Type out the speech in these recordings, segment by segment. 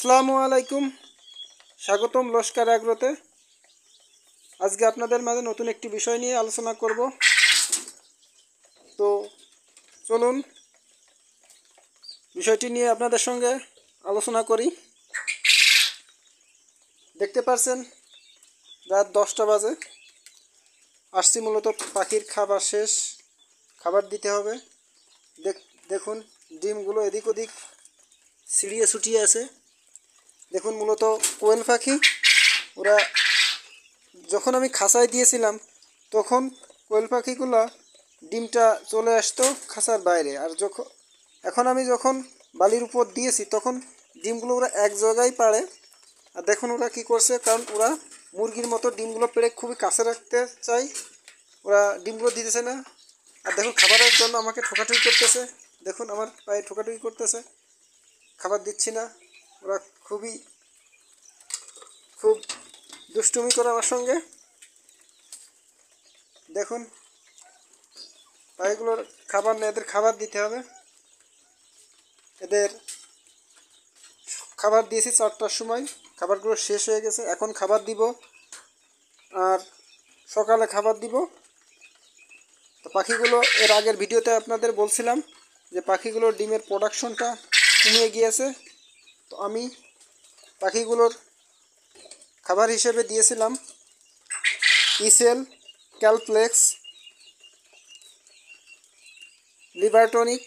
আসসালামু আলাইকুম, স্বাগতম লস্কর এগ্রোতে। আজকে আপনাদের মাঝে নতুন একটি বিষয় নিয়ে আলোচনা করব। তো চলুন বিষয়টি নিয়ে আপনাদের সঙ্গে আলোচনা করি। দেখতে পাচ্ছেন রাত 10টা বাজে। আসছি মূলত পাখির খাবার শেষ, খাবার দিতে হবে। দেখুন ডিমগুলো এদিক ওদিক ছিড়িয়ে ছুটিয়ে আছে। দেখুন মূলত কোয়েল পাখি, ওরা যখন আমি খাঁচায় দিয়েছিলাম তখন কোয়েল পাখিগুলো ডিমটা চলে আসতো খাঁচার বাইরে, আর এখন আমি যখন বালির উপর দিয়েছি তখন ডিমগুলো ওরা এক জায়গায় পাড়ে। আর দেখুন ওরা কি করছে, কারণ ওরা মুরগির মতো ডিমগুলো পেড়ে খুবই কাছে রাখতে চাই, ওরা ডিমগুলো দিতেছে না। আর দেখুন খাবারের জন্য আমাকে ঠোকাঠুকি করতেছে, দেখুন আমার পায়ে ঠোকাঠুকি করতেছে, খাবার দিচ্ছি না। ওরা খুব দুষ্টুমি করে আমার সঙ্গে। দেখুন পাখিগুলোর খাবার নেই, এদের খাবার দিতে হবে। এদের খাবার দিয়েছি 4টার সময়, খাবারগুলো শেষ হয়ে গেছে। এখন খাবার দিব আর সকালে খাবার দিব। তো পাখিগুলো এর আগের ভিডিওতে আপনাদের বলছিলাম যে পাখিগুলোর ডিমের প্রোডাকশনটা কমিয়ে গিয়েছে। তো আমি পাখিগুলোর খাবার হিসেবে দিয়েছিলাম ইসেল, ক্যালপ্লেক্স, লিভারটনিক,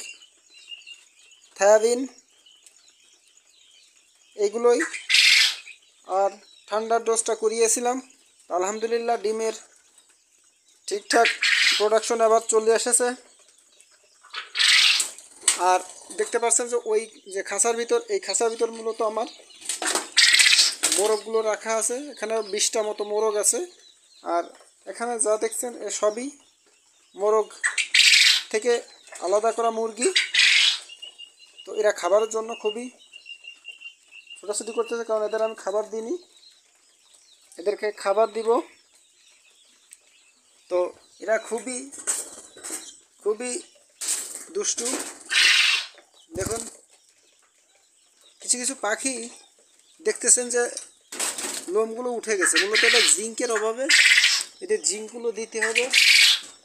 থায়াবিন, এইগুলোই। আর ঠান্ডার ডোজটা করিয়েছিলাম। আলহামদুলিল্লাহ ডিমের ঠিকঠাক প্রোডাকশন আবার চলে এসেছে। আর দেখতে পাচ্ছেন যে ওই যে খাঁচার ভিতর, এই খাঁচার ভিতর মূলত আমার মোরগগুলো রাখা আছে। এখানে 20টা মতো মোরগ আছে। আর এখানে যা দেখছেন এ সবই মোরগ থেকে আলাদা করা মুরগি। তো এরা খাবারের জন্য খুবই ছোটাছুটি করতেছে, কারণ এদের আমি খাবার দিইনি, এদেরকে খাবার দিব। তো এরা খুবই দুষ্টু। দেখুন কিছু কিছু পাখি দেখতেছেন যে লোমগুলো উঠে গেছে, মূলত এটা জিঙ্কের অভাবে। এদের জিঙ্কগুলো দিতে হবে।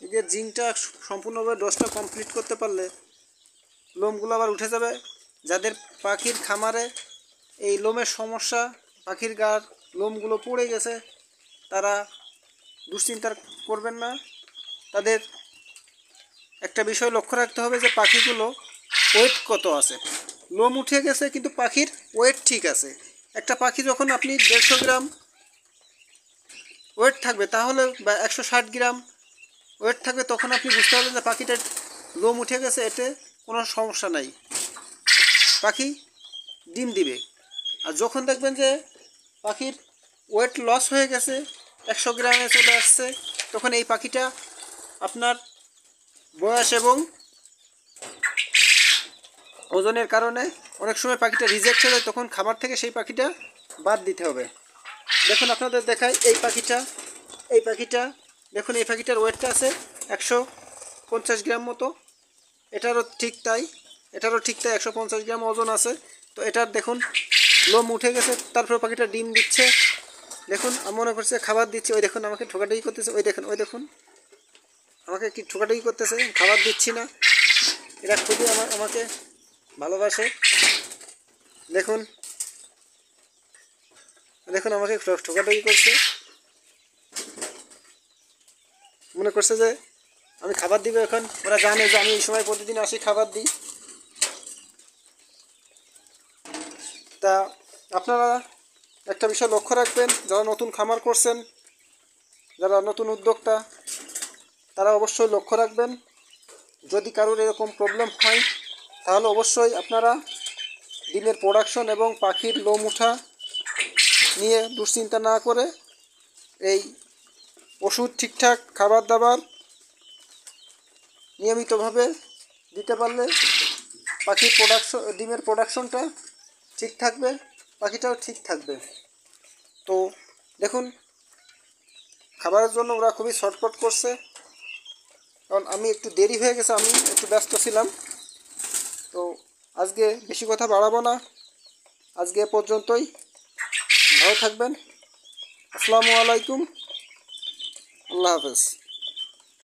এদের জিঙ্কটা সম্পূর্ণভাবে ডোজটা কমপ্লিট করতে পারলে লোমগুলো আবার উঠে যাবে। যাদের পাখির খামারে এই লোমের সমস্যা, পাখির গার লোমগুলো পড়ে গেছে, তারা দুশ্চিন্তা করবেন না। তাদের একটা বিষয় লক্ষ্য রাখতে হবে যে পাখিগুলো ওয়েট কত আছে। লোম উঠে গেছে কিন্তু পাখির ওয়েট ঠিক আছে। একটা পাখি যখন আপনি 150 গ্রাম ওয়েট থাকবে, তাহলে বা 160 গ্রাম ওয়েট থাকবে, তখন আপনি বুঝতে পারবেন যে পাখিটার লোম উঠে গেছে, এতে কোনো সমস্যা নাই, পাখি ডিম দিবে। আর যখন দেখবেন যে পাখির ওয়েট লস হয়ে গেছে, 100 গ্রামে চলে আসছে, তখন এই পাখিটা আপনার বয়স এবং ওজনের কারণে অনেক সময় পাখিটা রিজেক্ট হয়ে যায়, তখন খাবার থেকে সেই পাখিটা বাদ দিতে হবে। দেখুন আপনাদের দেখাই এই পাখিটা দেখুন, এই পাখিটার ওয়েটটা আছে 150 গ্রাম মতো। এটারও ঠিক তাই 150 গ্রাম ওজন আছে। তো এটার দেখুন লোম উঠে গেছে, তারপরে পাখিটা ডিম দিচ্ছে। দেখুন আমি মনে করছে খাবার দিচ্ছি, ওই দেখুন আমাকে ঠোকাঠুকি করতেছে, ওই দেখুন আমাকে কি ঠোকাঠুকি করতেছে, খাবার দিচ্ছি না। এরা খুবই আমাকে ভালোবাসে। দেখুন আমাকে ঠোকাঠুকি করছে, মনে করছে যে আমি খাবার দিব। এখন ওরা জানে যে আমি এই সময় প্রতিদিন আসি খাবার দিই। তা আপনারা একটা বিষয় লক্ষ্য রাখবেন, যারা নতুন খামার করছেন, যারা নতুন উদ্যোক্তা, তারা অবশ্যই লক্ষ্য রাখবেন। যদি কারোর এরকম প্রবলেম হয় তাহলে অবশ্যই আপনারা ডিমের প্রোডাকশন এবং পাখির লোম উঠা নিয়ে দুশ্চিন্তা না করে এই ওষুধ, ঠিকঠাক খাবার দাবার নিয়মিতভাবে দিতে পারলে পাখির ডিমের প্রোডাকশনটা ঠিক থাকবে, পাখিটাও ঠিক থাকবে। তো দেখুন খাবারের জন্য ওরা খুবই ছটফট করছে, কারণ আমি একটু দেরি হয়ে গেছে, আমি একটু ব্যস্ত ছিলাম। তো আজকে বেশি কথা বাড়াবো না, আজকে এ পর্যন্তই। ভালো থাকবেন। আসসালামু আলাইকুম। আল্লাহ হাফেজ।